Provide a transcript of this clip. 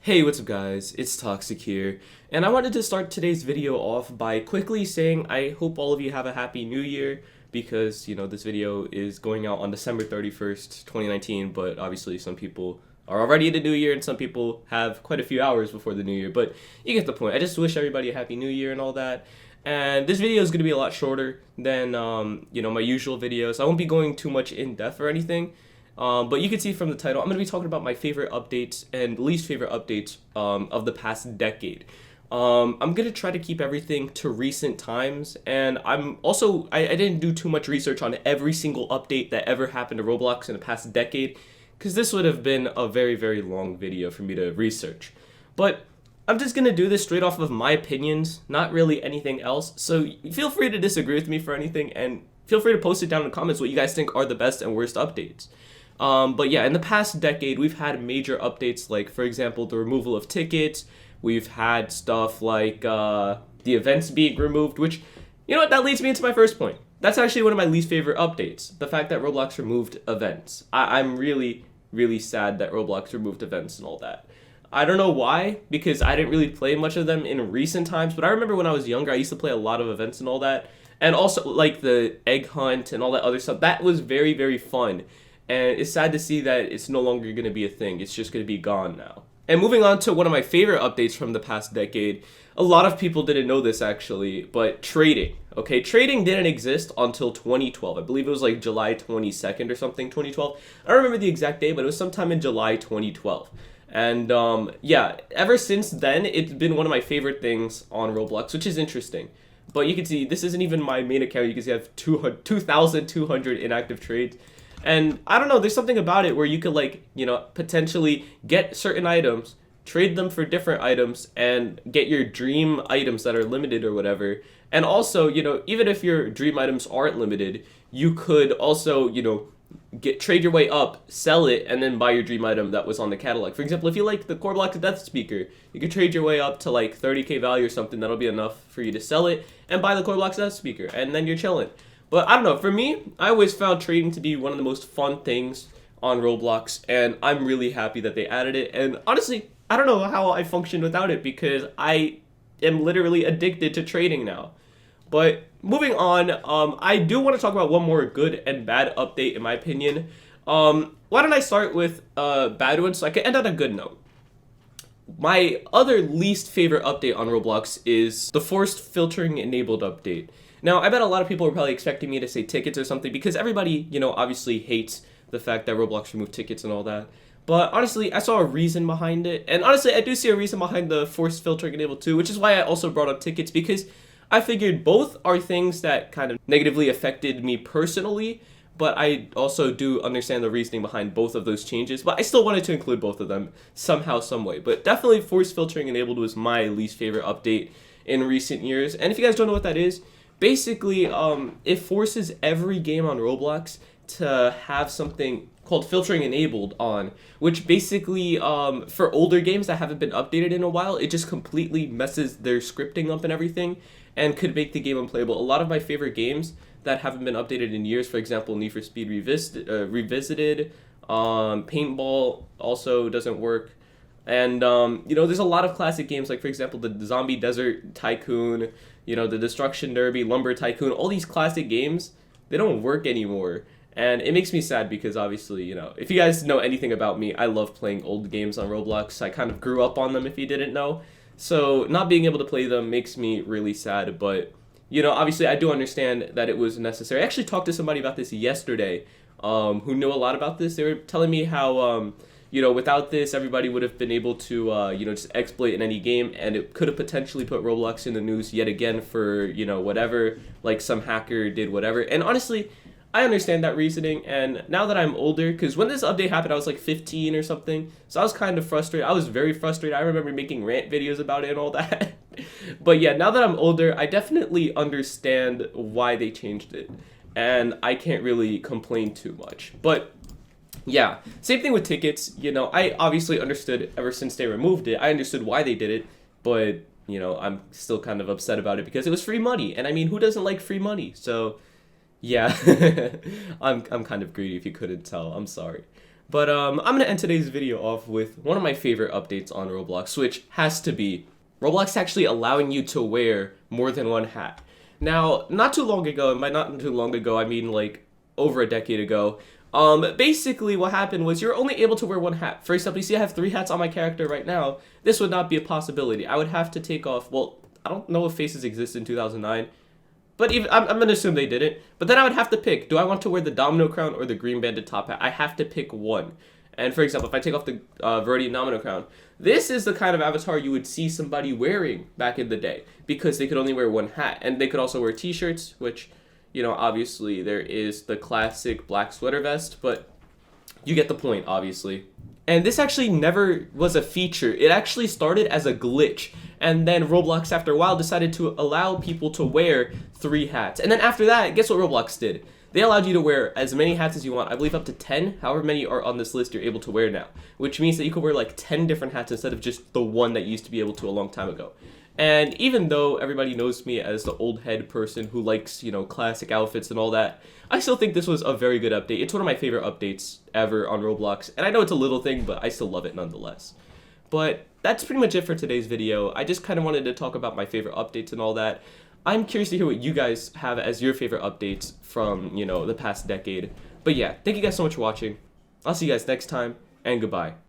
Hey, what's up guys? It's Toxic here, and I wanted to start today's video off by quickly saying I hope all of you have a happy new year because, this video is going out on December 31st, 2019, but obviously some people are already in the new year and some people have quite a few hours before the new year, but you get the point. I just wish everybody a happy new year and all that. And this video is going to be a lot shorter than, my usual videos. I won't be going too much in depth or anything. But you can see from the title, I'm going to be talking about my favorite updates and least favorite updates of the past decade. I'm going to try to keep everything to recent times, and I didn't do too much research on every single update that ever happened to Roblox in the past decade, because this would have been a very, very long video for me to research. But I'm just going to do this straight off of my opinions, not really anything else, so feel free to disagree with me for anything, and feel free to post it down in the comments what you guys think are the best and worst updates. But yeah, in the past decade, we've had major updates like, for example, the removal of tickets. We've had stuff like the events being removed, which, that leads me into my first point. That's actually one of my least favorite updates, the fact that Roblox removed events. I'm really, really sad that Roblox removed events and all that. I don't know why, because I didn't really play much of them in recent times, but I remember when I was younger, I used to play a lot of events and all that. And also, like, the egg hunt and all that other stuff. That was very, very fun. And it's sad to see that it's no longer going to be a thing. It's just going to be gone now. And moving on to one of my favorite updates from the past decade, a lot of people didn't know this actually, but trading. Okay, trading didn't exist until 2012. I believe it was like July 22nd or something, 2012. I don't remember the exact day, but it was sometime in July 2012. And yeah, ever since then, it's been one of my favorite things on Roblox, which is interesting. But you can see, this isn't even my main account. You can see I have 2,200 inactive trades. And I don't know, there's something about it where you could potentially get certain items, trade them for different items, and get your dream items that are limited or whatever. And also, even if your dream items aren't limited, you could also, trade your way up, sell it, and then buy your dream item that was on the catalog. For example, if you like the Core Block Death Speaker, you could trade your way up to like 30k value or something. That'll be enough for you to sell it and buy the Core Block Death Speaker, and then you're chilling. But I don't know, for me, I always found trading to be one of the most fun things on Roblox, and I'm really happy that they added it. And honestly, I don't know how I functioned without it because I am literally addicted to trading now. But moving on, I do want to talk about one more good and bad update in my opinion. Why don't I start with a bad one so I can end on a good note. My other least favorite update on Roblox is the forced filtering enabled update. Now, I bet a lot of people are probably expecting me to say tickets or something because everybody, obviously hates the fact that Roblox removed tickets and all that. But honestly, I saw a reason behind it. And honestly, I do see a reason behind the forced filtering enabled too, which is why I also brought up tickets because I figured both are things that kind of negatively affected me personally, but I also do understand the reasoning behind both of those changes. But I still wanted to include both of them somehow, some way. But definitely forced filtering enabled was my least favorite update in recent years. And if you guys don't know what that is, basically, it forces every game on Roblox to have something called filtering enabled on, which basically, for older games that haven't been updated in a while, it just completely messes their scripting up and everything, and could make the game unplayable. A lot of my favorite games that haven't been updated in years, for example, Need for Speed Revisited, Paintball also doesn't work. And, there's a lot of classic games, like, for example, the Zombie Desert Tycoon, the Destruction Derby, Lumber Tycoon, all these classic games, they don't work anymore. And it makes me sad because, obviously, if you guys know anything about me, I love playing old games on Roblox. I kind of grew up on them, if you didn't know. So not being able to play them makes me really sad. But, obviously, I do understand that it was necessary. I actually talked to somebody about this yesterday who knew a lot about this. They were telling me how... without this, everybody would have been able to, just exploit in any game, and it could have potentially put Roblox in the news yet again for, whatever, like some hacker did whatever. And honestly, I understand that reasoning, and now that I'm older, because when this update happened, I was like 15 or something, so I was kind of frustrated. I was very frustrated. I remember making rant videos about it and all that. But yeah, now that I'm older, I definitely understand why they changed it, and I can't really complain too much. But yeah, same thing with tickets. I obviously understood ever since they removed it. I understood why they did it, but, I'm still kind of upset about it because it was free money. And I mean, who doesn't like free money? So, yeah, I'm kind of greedy if you couldn't tell. I'm sorry. But I'm gonna end today's video off with one of my favorite updates on Roblox, which has to be Roblox actually allowing you to wear more than one hat. Now, not too long ago, and by not too long ago, I mean like over a decade ago, basically what happened was you're only able to wear one hat. For example, you see I have 3 hats on my character right now. This would not be a possibility. I would have to take off, well, I don't know if faces exist in 2009, but even I'm gonna assume they didn't. But then I would have to pick, do I want to wear the domino crown or the green banded top hat? I have to pick one. And for example, if I take off the Viridian domino crown, this is the kind of avatar you would see somebody wearing back in the day, because they could only wear one hat. And they could also wear t-shirts, which, you know, obviously there is the classic black sweater vest, but you get the point, obviously. And this actually never was a feature. It actually started as a glitch. And then Roblox, after a while, decided to allow people to wear 3 hats. And then after that, guess what Roblox did? They allowed you to wear as many hats as you want. I believe up to 10. However many are on this list you're able to wear now. Which means that you could wear like 10 different hats instead of just the one that you used to be able to a long time ago. And even though everybody knows me as the old head person who likes, you know, classic outfits and all that, I still think this was a very good update. It's one of my favorite updates ever on Roblox. And I know it's a little thing, but I still love it nonetheless. But that's pretty much it for today's video. I just kind of wanted to talk about my favorite updates and all that. I'm curious to hear what you guys have as your favorite updates from, you know, the past decade. But yeah, thank you guys so much for watching. I'll see you guys next time, and goodbye.